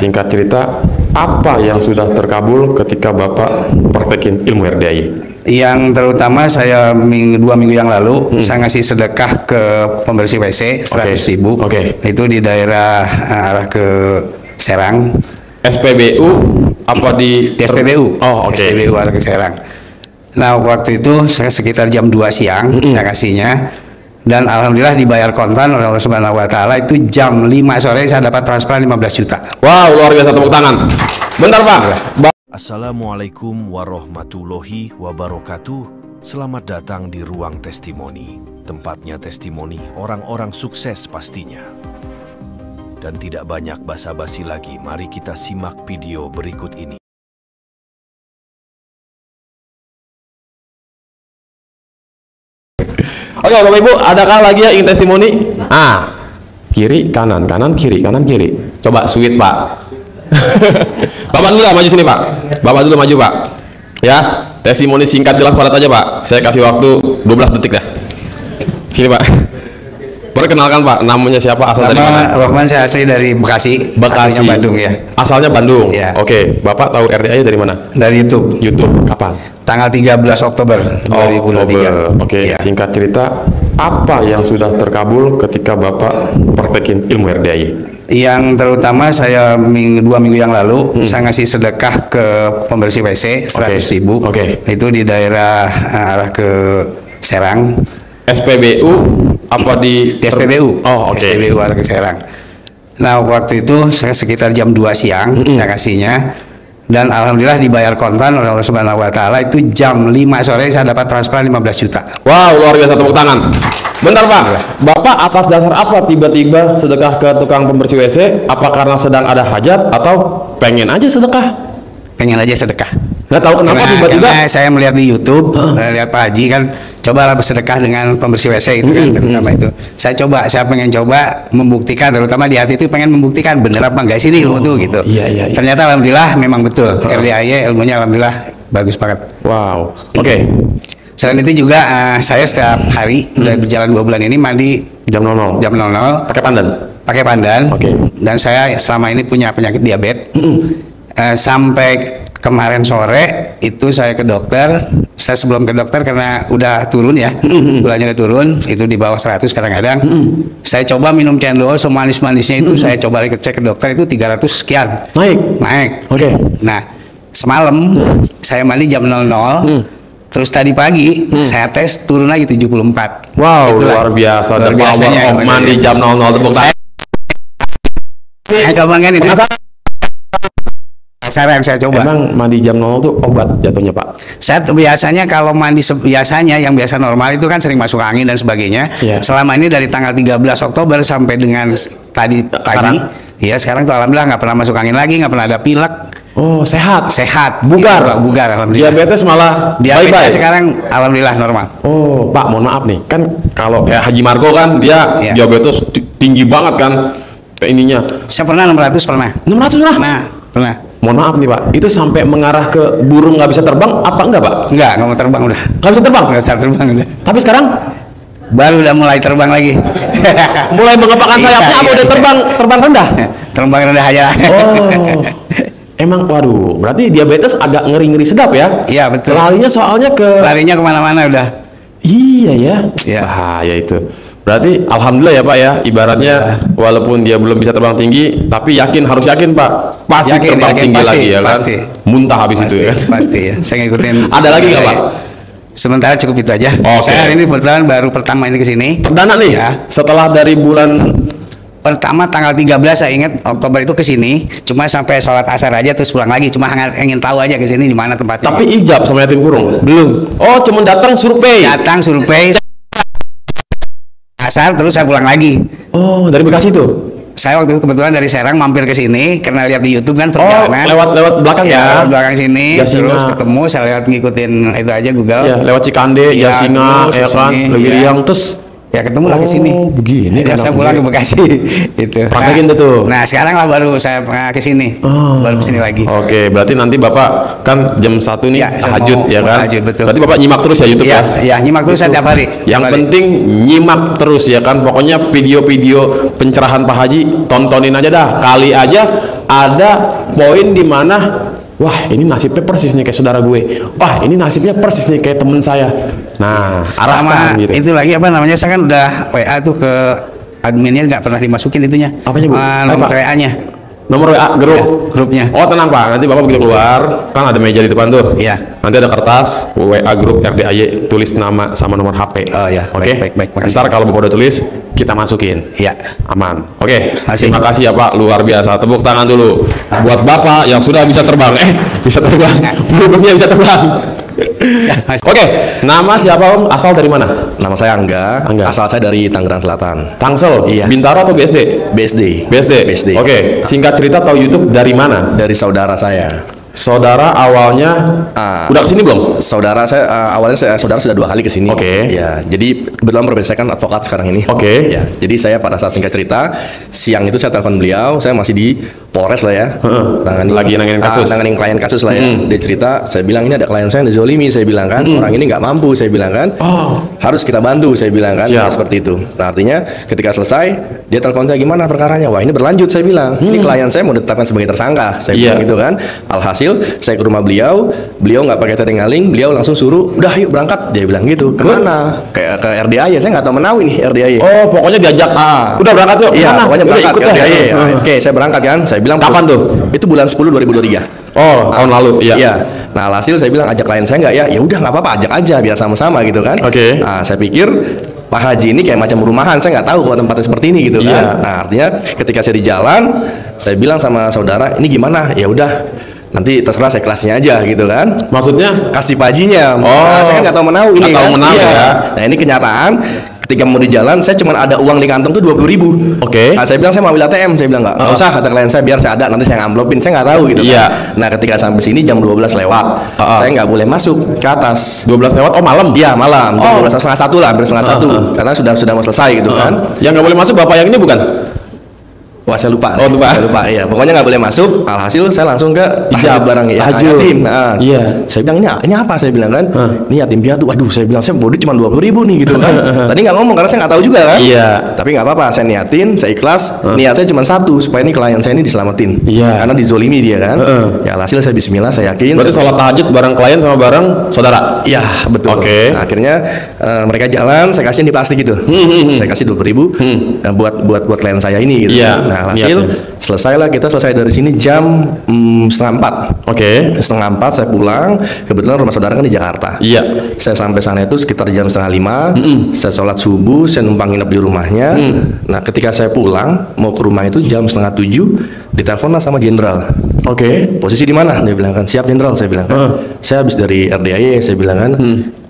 singkat cerita, apa yang sudah terkabul ketika Bapak praktekin ilmu RDAY? Yang terutama saya 2 minggu yang lalu saya ngasih sedekah ke pembersih WC 100.000. Itu di daerah arah ke Serang. SPBU apa di SPBU? Oh, oke. SPBU arah ke Serang. Nah, waktu itu saya sekitar jam 2 siang saya kasihnya. Dan alhamdulillah dibayar kontan oleh Allah Subhanahu wa taala. Itu jam 5 sore saya dapat transferan 15 juta. Wow, luar biasa, tepuk tangan. Bentar, Pak. Assalamualaikum warahmatullahi wabarakatuh. Selamat datang di Ruang Testimoni. Tempatnya testimoni orang-orang sukses pastinya. Dan tidak banyak basa-basi lagi, mari kita simak video berikut ini. Oke, Bapak Ibu, adakah lagi yang ingin testimoni? Kiri, kanan, kanan, kiri, kanan, kiri. Coba sweet, Pak. Bapak dulu lah, maju sini, Pak. Bapak dulu maju, Pak. Ya, testimoni singkat jelas padat aja, Pak. Saya kasih waktu 12 detik dah. Sini, Pak. Perkenalkan, Pak, namanya siapa, asal dari mana? Rohman, saya asli dari Bekasi. Bekasi. Asalnya Bandung ya. Asalnya Bandung. Ya. Oke, Bapak tahu RDAY dari mana? Dari YouTube. YouTube. Kapan? Tanggal 13 Oktober 2023. Oke, Ya. singkat cerita, apa yang sudah terkabul ketika Bapak praktekin ilmu RDAY? Yang terutama saya 2 minggu yang lalu saya ngasih sedekah ke pembersih WC 100.000. Itu di daerah arah ke Serang. SPBU apa di SPBU? Oh, oke. SPBU arah ke Serang. Nah, waktu itu saya sekitar jam 2 siang saya kasihnya. Dan alhamdulillah dibayar kontan oleh Allah Subhanahu wa taala. Itu jam 5 sore saya dapat transferan 15 juta. Wow, luar biasa, tepuk tangan. Bentar, Pak. Bapak atas dasar apa tiba-tiba sedekah ke tukang pembersih WC? Apa karena sedang ada hajat atau pengen aja sedekah? Pengen aja sedekah. Nggak tahu kenapa tiba-tiba. Karena saya melihat di YouTube, lihat Pak Haji kan, cobalah bersedekah dengan pembersih WC itu kan, terutama itu. Saya pengen coba membuktikan, terutama di hati itu pengen membuktikan bener apa enggak sih ini ilmu tuh gitu. Iya. Ternyata alhamdulillah memang betul. RDAY ilmunya alhamdulillah bagus banget. Wow. Oke. Selain itu juga saya setiap hari udah berjalan 2 bulan ini mandi Jam 00. jam 00 Pakai pandan. pakai pandan. Oke. Dan saya selama ini punya penyakit diabetes. Sampai kemarin sore itu saya ke dokter. Saya sebelum ke dokter karena udah turun ya, gulanya udah turun, itu di bawah 100 kadang-kadang. Saya coba minum cendol semanis-manisnya itu, saya coba cek ke dokter itu 300 sekian. Naik. Oke. Nah, semalam saya mandi jam 00. Terus tadi pagi saya tes turun lagi 74. Wow, Itulah. luar biasa. Luar The power biasanya, of mandi jam 00, tepuk tangan. Saya coba. Emang mandi jam 00 tuh obat jatuhnya, Pak? Saya biasanya kalau mandi biasanya yang biasa normal itu kan sering masuk angin dan sebagainya. Selama ini dari tanggal 13 Oktober sampai dengan tadi pagi, ya sekarang tuh alhamdulillah nggak pernah masuk angin lagi, nggak pernah ada pilek. Oh, sehat. Bugar alhamdulillah. Diabetes malah Diabetes sekarang alhamdulillah normal. Oh, Pak, mohon maaf nih. Kan kalau kayak Haji Margo kan dia diabetes tinggi banget kan ininya. Saya pernah 600 pernah. 600 lah? Nah, pernah. Mohon maaf nih, Pak, itu sampai mengarah ke burung nggak bisa terbang apa enggak, Pak? Nggak mau terbang udah. Nggak bisa terbang? Nggak bisa terbang udah. Tapi sekarang baru udah mulai terbang lagi. mulai mengepakkan sayapnya apa udah terbang rendah? Terbang rendah aja. Oh. Emang, waduh, berarti diabetes agak ngeri-ngeri sedap ya? Iya, betul. Larinya soalnya larinya kemana-mana udah. Iya ya. Iya. Bahaya itu. Berarti alhamdulillah ya, Pak ya, ibaratnya walaupun dia belum bisa terbang tinggi, tapi harus yakin, Pak, pasti terbang tinggi lagi ya kan? Muntah habis itu ya. Pasti ya. Saya ngikutin. Ada lagi nggak, Pak? Sementara cukup itu aja. Saya hari ini kebetulan baru pertama ini kesini. Perdana nih ya. Setelah dari bulan pertama tanggal 13 saya ingat Oktober itu kesini, cuma sampai sholat asar aja terus pulang lagi. Cuma ingin tahu aja kesini di mana tempatnya. Tapi ijab sama yatim kurung? Belum. Oh, cuma datang survei. Asar terus saya pulang lagi. Oh, dari Bekasi tuh? Saya waktu itu kebetulan dari Serang mampir ke sini karena lihat di YouTube kan perjalanan. Lewat belakang ya? Lewat belakang sini. Terus ketemu, saya lihat ngikutin itu aja Google. Ya, lewat Cikande, Jasinga, ya kan, Lewiliang, terus Ya ketemu lagi sini. Begini kan. Saya pulang ke Bekasi. Itu. Praktekin tuh. Nah sekarang lah baru saya ke sini. Baru ke sini lagi. Oke, berarti nanti Bapak kan jam 1 nih Ya, tahajud ya kan? tahajud, betul. Berarti Bapak nyimak terus ya YouTube ya? Ya nyimak terus saya tiap hari. Yang penting nyimak terus ya kan. Pokoknya video-video pencerahan Pak Haji tontonin aja dah. Kali aja ada poin di mana wah ini nasibnya persis nih kayak saudara gue. Wah ini nasibnya persis nih kayak temen saya. Nah arahkan Sama gitu. itu lagi apa namanya, saya kan udah WA tuh ke adminnya, nggak pernah dimasukin itunya. Apanya, Bu? Nomor Apa? WA-nya. Nomor WA grup. Ya, grupnya. Oh tenang Pak, nanti Bapak begitu keluar kan ada meja di depan tuh. Iya. Nanti ada kertas WA grup RDAY, tulis nama sama nomor HP. Oh, ya. Oke. Baik, makasih. Ntar kalau Bapak udah tulis kita masukin. Iya. Aman. Oke. Makasih. Terima kasih ya Pak, luar biasa. Tepuk tangan dulu buat Bapak yang sudah bisa terbang. Bisa terbang. Burungnya bisa terbang. Oke, nama siapa Om? Asal dari mana? Nama saya Angga. Asal saya dari Tangerang Selatan. Tangsel. Iya. Bintaro atau BSD? BSD. BSD. Oke. Singkat cerita tahu YouTube dari mana? Dari saudara saya. Saudara awalnya udah kesini belum? Saudara saya awalnya saudara sudah 2 kali kesini. Oke. Ya, jadi kebetulan profesi saya kan advokat sekarang ini. Oke. Ya, jadi saya pada saat singkat cerita siang itu saya telepon beliau, saya masih di Polres lah ya. Lagi nangin kasus. Nangin klien kasus lah ya. Dia cerita, saya bilang ini ada klien saya yang dizolimi, saya bilang kan orang ini nggak mampu, saya bilang kan. Harus kita bantu, saya bilang kan. Siap. Seperti itu. Nah, artinya ketika selesai dia telepon saya, gimana perkaranya? Wah ini berlanjut, saya bilang. Ini klien saya mau ditetapkan sebagai tersangka, saya bilang gitu kan. Alhasil saya ke rumah beliau nggak pakai teringaling, beliau langsung suruh, udah yuk berangkat, dia bilang gitu. Kemana? Kayak ke RDAY, saya nggak tahu Menawi nih RDAY. Oh, pokoknya diajak. Udah berangkat yuk. Iya, Kemana? pokoknya Udah berangkat ikut ke ya. RDAY. Oke, saya berangkat kan. Saya bilang Kapan tuh? Itu bulan 10 2023. Oh, tahun lalu. Iya. Iya. Nah, alhasil saya bilang ajak klien saya nggak ya? Ya udah nggak apa-apa, ajak aja biar sama-sama gitu kan. Oke. Nah, saya pikir Pak Haji ini kayak macam rumahan, saya nggak tahu kalau tempatnya seperti ini gitu kan. Iya. Nah, artinya ketika saya di jalan, saya bilang sama saudara, ini gimana? Ya udah, nanti terserah saya kelasnya aja gitu kan. Maksudnya? Kasih pajinya. Oh. Nah, saya kan nggak tahu Menawi ini Nggak tahu kan. Menawi Iya. ya. Nah, ini kenyataan. Ketika mau di jalan, saya cuma ada uang di kantong tuh 20.000. Oke. Nah, saya bilang saya mau ambil ATM, saya bilang nggak usah, kata klien saya, biar saya ada, nanti saya ngamplopin, saya nggak tahu gitu Iya. kan. Nah, ketika sampai sini jam 12 lewat, saya nggak boleh masuk ke atas. 12 lewat. Oh, malam. Iya, malam. Jam 12 setengah 1 lah, hampir setengah 1. Karena sudah mau selesai gitu kan. Yang nggak boleh masuk Bapak yang ini bukan? Wah, saya lupa. Oh, lupa. Saya lupa. Iya, pokoknya nggak boleh masuk. Alhasil saya langsung ke Ijab. barang ya. Tahajud. Yatim. Nah, Iya. Saya bilang ini apa? Saya bilang kan, ini yatim piatu. Waduh, saya bilang saya bodoh cuma 20.000 nih gitu kan. Tadi nggak ngomong karena saya nggak tahu juga kan. Iya. Tapi nggak apa-apa, saya niatin, saya ikhlas. Niat saya cuma satu, supaya ini klien saya ini diselamatin. Iya. Karena dizolimi dia kan. Ya, alhasil saya bismillah, saya yakin. Berarti sholat tahajud bareng klien sama bareng saudara? Iya, betul. Oke. Nah, akhirnya mereka jalan, saya kasih di plastik gitu. Saya kasih 20.000 buat klien saya ini gitu. Iya, Nah, alhasil selesailah, kita selesai dari sini jam 3:30. Oke. 3:30 saya pulang. Kebetulan rumah saudara kan di Jakarta. Iya. Saya sampai sana itu sekitar jam 4:30. Saya sholat subuh, saya numpang nginep di rumahnya. Nah, ketika saya pulang mau ke rumah itu jam 6:30, ditelepon lah sama jenderal. Oke. Posisi di mana? Dia bilang kan, siap jenderal. Saya bilang kan, saya habis dari RDAY. Saya bilang kan,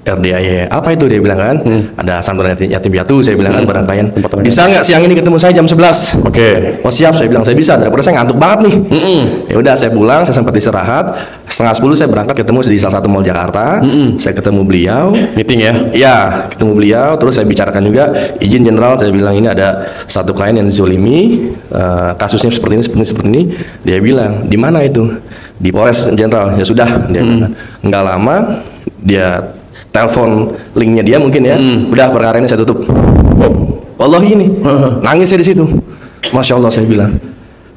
RDAY apa itu? Dia bilang kan, ada santunan yatim piatu. Saya bilang kan, barang klien. Bisa nggak siang ini ketemu saya jam 11? Oke. Oh siap, saya bilang saya bisa. Daripada saya ngantuk banget nih. Ya udah, saya pulang, saya sempat istirahat. 9:30 saya berangkat ketemu di salah satu mall Jakarta. Saya ketemu beliau. Meeting ya? Ya, ketemu beliau, terus saya bicarakan juga, izin jenderal, saya bilang ini ada satu klien yang dizolimi, kasusnya seperti ini. Dia bilang, di mana itu? Di Polres jenderal. Ya sudah, dia bilang. Nggak lama, dia telepon linknya dia mungkin ya, udah perkara ini saya tutup. Wallahi ini, nangis saya di situ. Masya Allah, saya bilang.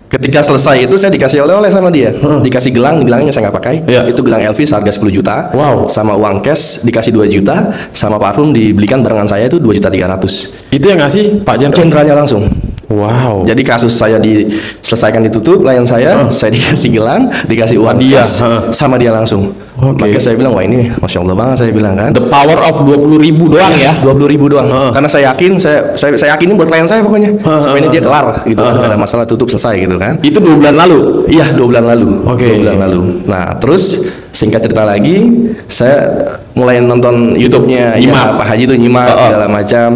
Ketika selesai itu saya dikasih oleh-oleh sama dia, dikasih gelangnya saya nggak pakai. Iya. Itu gelang Elvis harga 10 juta. Wow. Sama uang cash dikasih 2 juta, sama parfum dibelikan barengan saya itu 2.300.000. Itu yang ngasih Pak Jenderal? Jenderalnya langsung. Wow. Jadi kasus saya diselesaikan, ditutup, klien saya dikasih gelang, dikasih uang dia, cash, sama dia langsung. Oke. Makanya saya bilang, wah ini Masya Allah banget, saya bilang kan. The power of 20.000 doang ya? 20.000 doang. Karena saya yakin, saya yakinin buat klien saya pokoknya. Supaya ini dia kelar gitu kan. Nggak ada masalah, tutup, selesai gitu kan. Itu 2 bulan lalu? Iya, 2 bulan lalu. Oke. 2 bulan lalu. Nah, terus singkat cerita lagi, saya mulai nonton YouTube-nya nyimak. ya, Pak Haji tuh nyimak segala macam.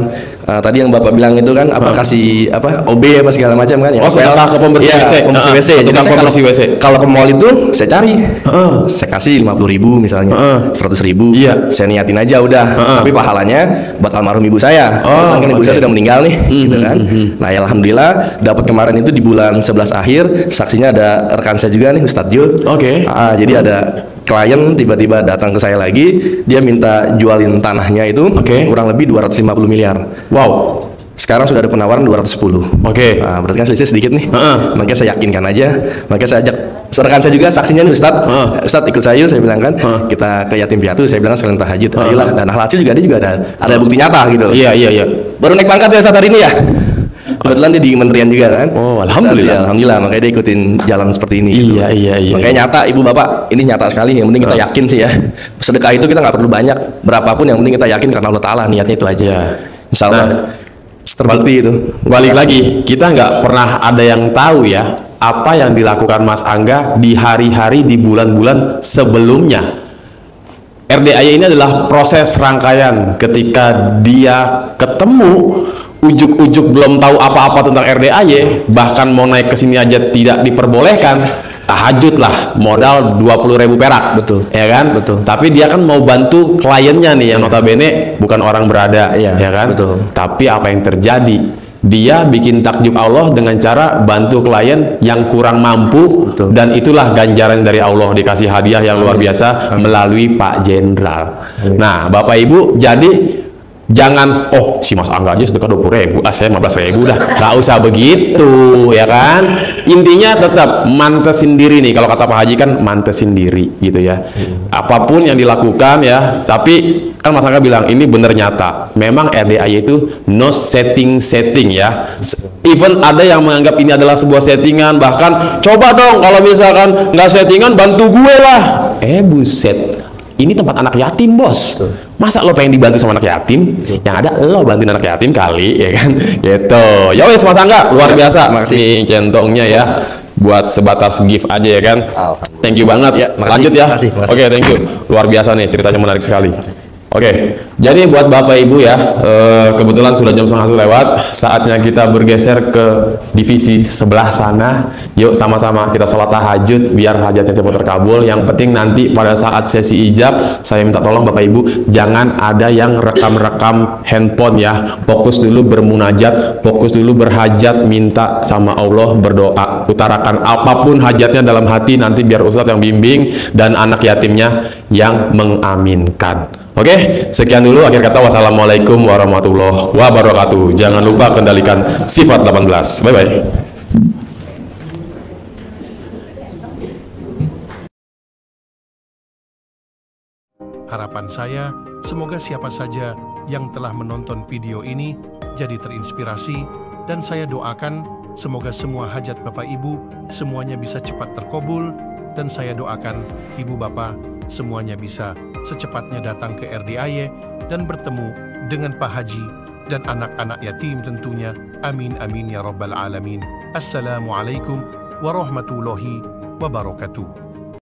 tadi yang Bapak bilang itu kan apa kasih apa OB apa segala macam kan ya. Oh, sedekah ke pembersih WC. Pembersih WC. Jadi Tukang saya pembersih WC. kalau ke mall itu saya cari. Saya kasih 50.000 misalnya. 100.000. Iya. Saya niatin aja udah. Tapi pahalanya buat almarhum ibu saya. Kan ibu saya sudah meninggal nih gitu kan. Nah, ya alhamdulillah dapat kemarin itu di bulan 11 akhir, saksinya ada rekan saya juga nih Ustadz Jul. Oke. Jadi ada klien tiba-tiba datang ke saya lagi, dia minta jualin tanahnya itu kurang lebih 250 miliar. Wow. Sekarang sudah ada penawaran 210. Oke. Nah, berarti kan selisih sedikit nih. Makanya saya yakinkan aja. Makanya saya ajak rekan saya juga saksinya nih Ustadz. Ustadz ikut saya bilang kan. Kita ke yatim piatu, saya bilang sekalian tahajud. Ayolah. Dan hasil juga dia juga ada bukti nyata gitu. Iya. Baru naik pangkat ya Ustadz hari ini ya. Kebetulan dia di kementerian juga kan. Oh, alhamdulillah. Ya, alhamdulillah, makanya dia ikutin jalan seperti ini. Iya. Makanya nyata ibu bapak, ini nyata sekali. Yang penting kita yakin sih ya. Sedekah itu kita nggak perlu banyak, berapapun yang penting kita yakin karena Allah Taala, niatnya itu aja. Insya Allah terbukti itu. Balik lagi, kita nggak pernah ada yang tahu ya apa yang dilakukan Mas Angga di hari-hari di bulan-bulan sebelumnya. RDAY ini adalah proses rangkaian ketika dia ketemu ujuk-ujuk belum tahu apa-apa tentang RDAY, bahkan mau naik ke sini aja tidak diperbolehkan. Tahajud lah, modal 20.000 perak, betul, ya kan? Betul. Tapi dia kan mau bantu kliennya nih yang notabene bukan orang berada, ya kan? Betul. Tapi apa yang terjadi? Dia bikin takjub Allah dengan cara bantu klien yang kurang mampu, betul. Dan itulah ganjaran dari Allah, dikasih hadiah yang luar biasa melalui Pak Jenderal. Nah, Bapak Ibu, jadi jangan, si Mas Angga aja sedekah 20.000, saya 15.000 dah, nggak usah begitu, ya kan? Intinya tetap mantesin diri nih, kalau kata Pak Haji kan mantesin diri gitu ya. Apapun yang dilakukan ya, tapi kan Mas Angga bilang ini bener nyata. Memang RDAY itu no setting ya. Even ada yang menganggap ini adalah sebuah settingan, bahkan coba dong kalau misalkan nggak settingan bantu gue lah. Buset. Ini tempat anak yatim, bos. Masa lo pengen dibantu sama anak yatim? Yang ada lo bantuin anak yatim kali, ya kan? Gitu. Ya wes Mas Angga, luar biasa. Makasih centongnya ya. Buat sebatas gift aja ya kan. Thank you banget. Ya, lanjut ya. Makasih. Oke, thank you. Luar biasa nih, ceritanya menarik sekali. Oke, jadi buat Bapak Ibu ya, kebetulan sudah jam 12 lewat, saatnya kita bergeser ke divisi sebelah sana. Yuk sama-sama kita sholat tahajud biar hajatnya cepat terkabul. Yang penting nanti pada saat sesi ijab, saya minta tolong Bapak Ibu jangan ada yang rekam-rekam handphone ya. Fokus dulu bermunajat, fokus dulu berhajat, minta sama Allah, berdoa, utarakan apapun hajatnya dalam hati, nanti biar Ustadz yang bimbing dan anak yatimnya yang mengaminkan. Oke, sekian dulu. Akhir kata, wassalamualaikum warahmatullahi wabarakatuh. Jangan lupa kendalikan sifat 18. Bye-bye. Harapan saya, semoga siapa saja yang telah menonton video ini jadi terinspirasi, dan saya doakan semoga semua hajat Bapak Ibu semuanya bisa cepat terkabul, dan saya doakan Ibu Bapak semuanya bisa secepatnya datang ke RDAY dan bertemu dengan Pak Haji dan anak-anak yatim tentunya. Amin amin ya rabbal alamin. Assalamualaikum warahmatullahi wabarakatuh.